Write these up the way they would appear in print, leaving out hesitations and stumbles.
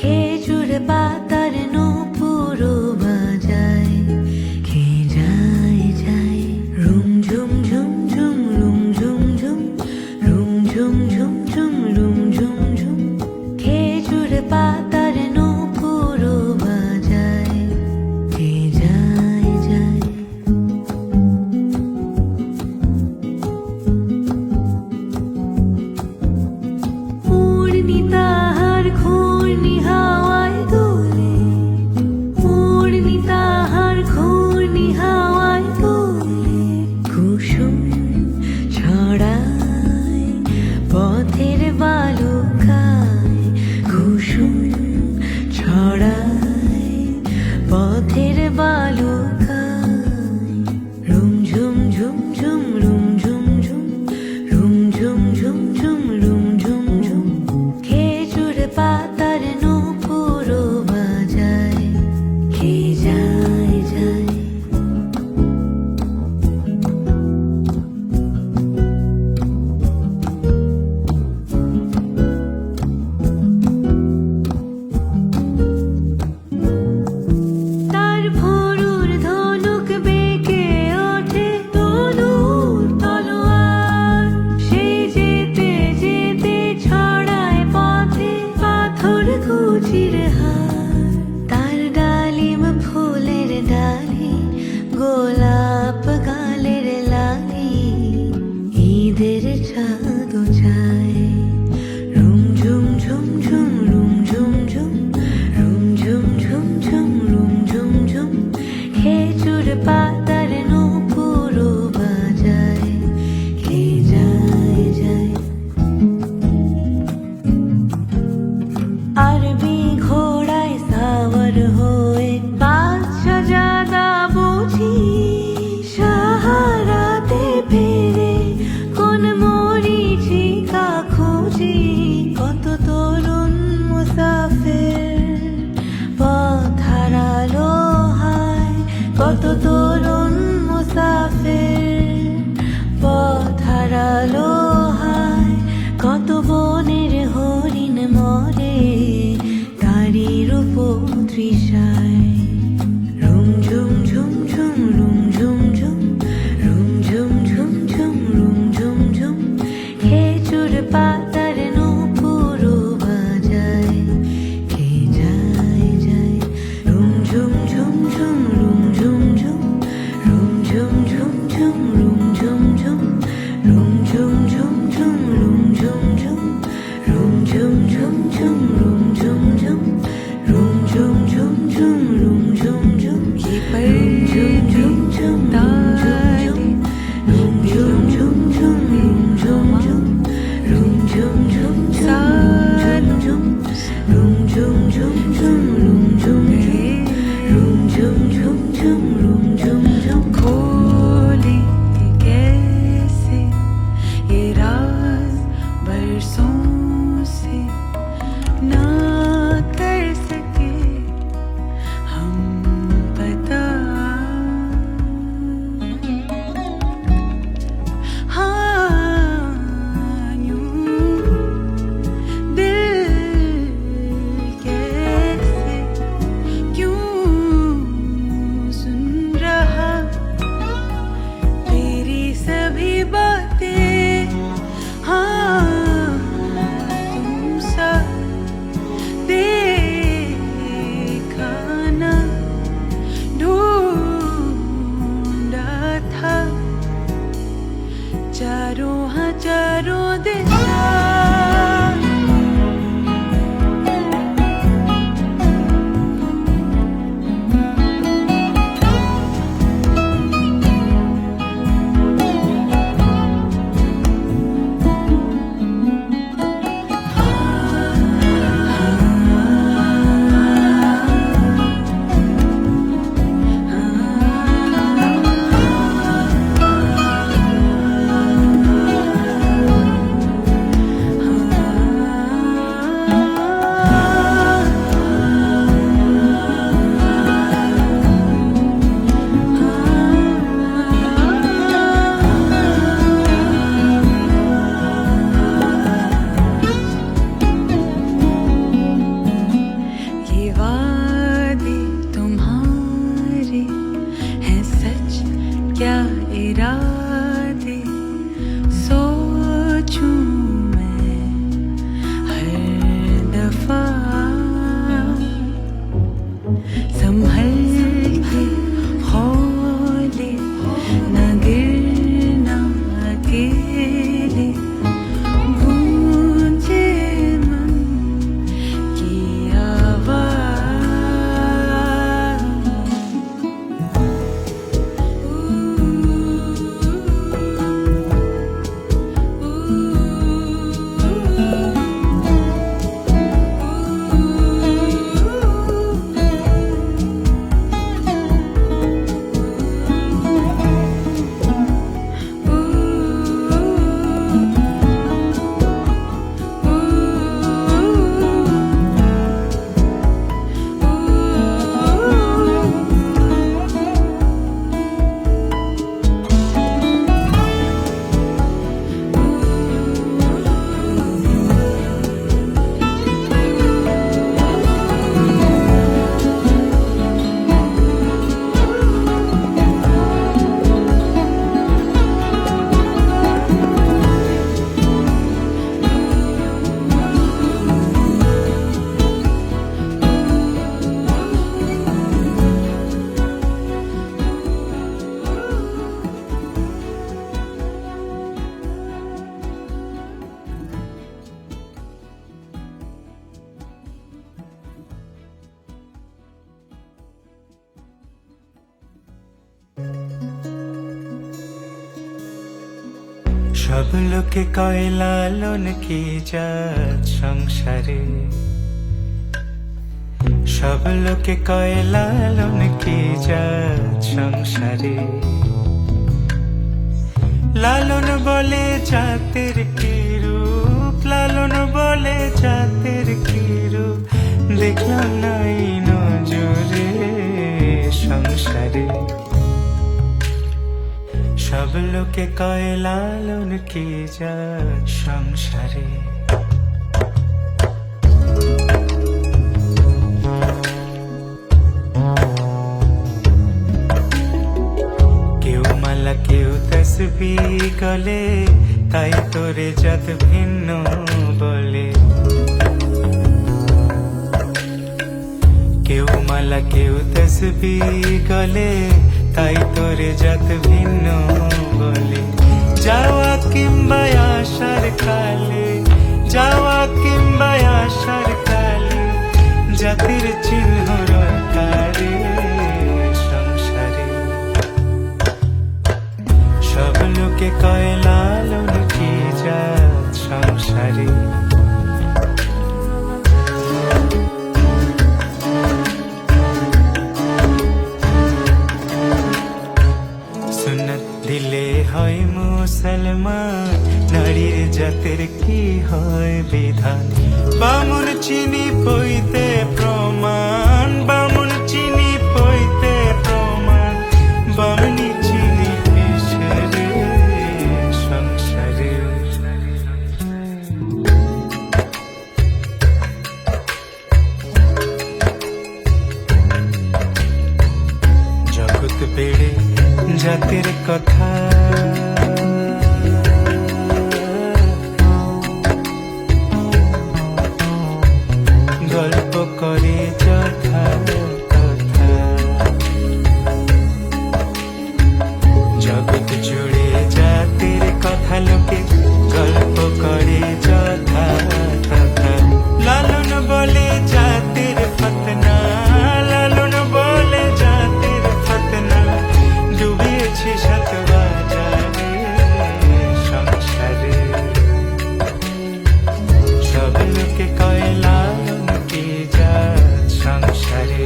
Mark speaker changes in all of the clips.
Speaker 1: খেজুরে পাতার নূপুর বাজায়, খেয়ে যায় যায় রুম ঝুম ঝুম ঝুম রুম ঝুম ঝুম রুম ঝুম ঝুম ঝুম রুম ঝুম ঝুম। খেজুরে পাতার নূপুর বাজায়, খেয়ে যায় যায়। তাহার ঘূর্ণি হাওয়ায় দোলে, উড়নি তাহার ঘূর্ণি হাওয়ায় দোলে। কুসুম ছড়ায় পথের বালুকায়, কুসুম ছড়ায় পথের বালুকায়। রুম ঝুম ঝুম ঝুম রুম ঝুম ঝুম রুম ঝুম ঝুম ঝুম রুম ঝুম ঝুম। খেজুরে পাতার নূপুর বাজায়, খেয়ে যায় যায়। তার ভোরুর ধনুক বেঁকে ওঠে তনুর তলোয়ার, সে যেতে যেতে ছড়ায় পথে পাথর কুচির হার। তার ডালিম ফুলের ডালি, গোলাপ গালের লালি, ঈদের চাঁদ চায়। রুম ঝুম ঝুম ঝুম রুম ঝুম ঝুম রুম ঝুম ঝুম ঝুম রুম ঝুম ঝুম। খেজুর পাতার নূপুর বাজায়, খেয়ে যায় যায়। আরবি ঘোড়ায় সাওয়ার হয়ে বাদশা জাদা বুঝি সাহারাতে ফেরে, কোন মরীচিকা খুঁজি। কত তরুণ মুসাফির পথ হারালো হায়, কত তরুণ মুসাফির পথ হারালো হায়। কত বনের হরিণ মরে তারি রূপ তৃষায়। রুম ঝুম ঝুম ঝুম রুম ঝুম ঝুম রুম ঝুম ঝুম ঝুম রুম ঝুম ঝুম। খেজুর পাতার নূপুর বাজায়, খেয়ে যায় যায়। রুম ঝুম ঝুম ঝুম রুম ঝুম ঝুম রুম ঝুম ঝুম ঝুম রুম ঝুম ঝুম রুম ঝুম ঝুম ঝুম রুম ঝুম ঝুম রুম ঝুম ঝুম ঝুম রুম ঝুম ঝুম রুম ঝুম ঝুম ঝুম রুম ঝুম ঝুম। রুম ঝুম ঝুম ঝুম রুম ঝুম ঝুম ঝুম রুম ঝুম ঝুম রুম ঝুম ঝুম ঝুম রুম ঝুম ঝুম ঝুম রুম ঝুম ঝুম ঝুম রুম ঝুম ঝুম।
Speaker 2: खोले कैसे ये राज बरसों से ना कर सके हम पता। हाँ यूं दिल कैसे क्यों सुन रहा तेरी सभी बातें। हाँ तुम सा देखा ना ढूंढा था चारों हाँ चारों दिशा।
Speaker 3: সব লোকে কয় লালন কি জাত সংসারে, সব লোকে কয় লালন কি জাত সংসারে। লালন বলে জাতের কি রূপ, লালন বলে জাতের কি রূপ, দেখলাম নাই নজরে সংসারে। সব লোকে কয় লালন কি জাত সংসারে। কেউ মালা কেউ তসবিহ গলে, তাই তোরে জাত ভিন্ন বলে। কেউ মালা কেউ তসবিহ গলে, তাই তোরে জাত ভিন্ন বলে। যাওয়া কিংবা আসার কালে, যাওয়া কিংবা আসার কালে, জাতির চিহ্ন রকারে সংসারে। সব লোকে কয় লালন কি জাত সংসারে। সুন্নত দিলে হয় মুসলমান, নারীর জাতের কি হয় বিধান। বামুন চিনি পইতে প্রমাণ, বামুন চিনি পইতে প্রমাণ, বামনি চিনি পেশরে সংসারে। জগৎ বেড়ে জাতের কথা, গল্প করে যথা কথা। জগৎ জুড়ে জাতের কথা লোকে গল্প করে যথা কথা। লালন বলে জাতের ফতনা, লালন বলে জাতের ফতনা, ডুবেছে শত বাজারে সংসারে। সব লোকে কয় লালন কি জাত সংসারে।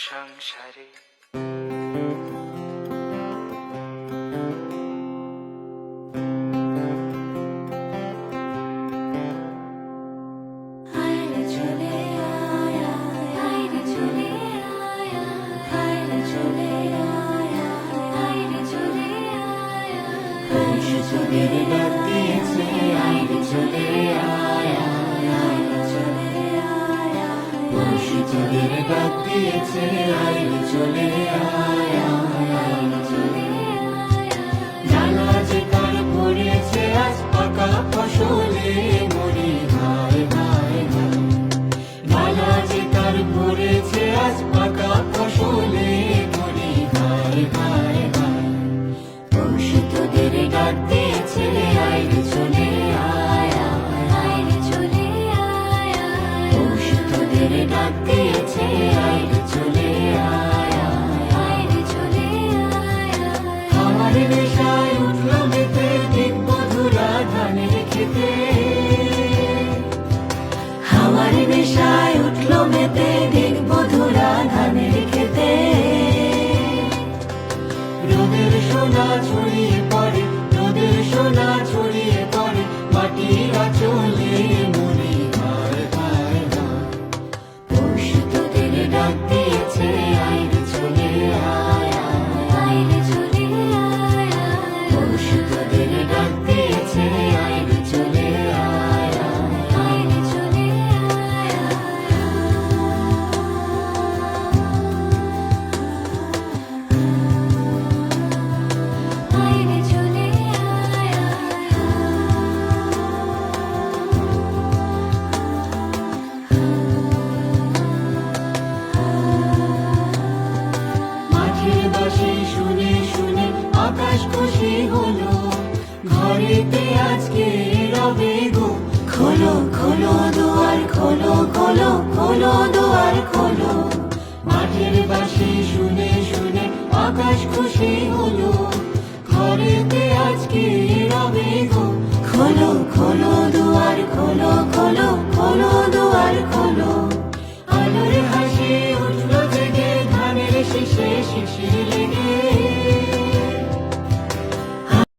Speaker 3: সংসারে
Speaker 1: আয়রে চলে আয়া, আয়রে চলে আয়া, আয়রে চলে আয়া, আয়রে চলে আয়া। আয়রে চলে ডাক দিয়েছে, আয়রে চলে আয়া, আয়রে চলে আয়া। বর্ষি তোদের ডাক দিয়েছে, আয়রে চলে আয়া, আয়রে চলে আয়া। জানা যে কার পড়েছে আজ পাকা ফসলে মরি হায় হায় হায়। জানা যে কার পড়েছে আজ পাকা ফসলে মরি হায় হায় হায়। বর্ষি তোদের ডাক দিয়েছে, আয়রে চলে আয়া, আয়রে চলে আয়া। বর্ষি তোদের ডাক দিয়েছে, আয়রে চলে আয়া, আয়রে চলে আয়া। আমার নেশায় উঠল মেতে দিগ্বধুরা ধানের খেতে। আমার নেশায় উঠল মেতে দিগ্বধুরা ধানের খেতে। রোদের সোনা ছড়িয়ে পড়ে, রোদের সোনা ছড়িয়ে পড়ে, মাটির আঁচলে মরি হায় হায় হায়। পরশু খোলো দুয়ার খোলো, মাঠের বাঁশি শুনে শুনে আকাশ খুশি হলো, ঘরেতে আজকে রবে গো। খোলো খোলো দুয়ার খোলো, খোলো খোলো দুয়ার খোলো, আলোর হাসি উঠলো জেগে ধানের শীষে শিশির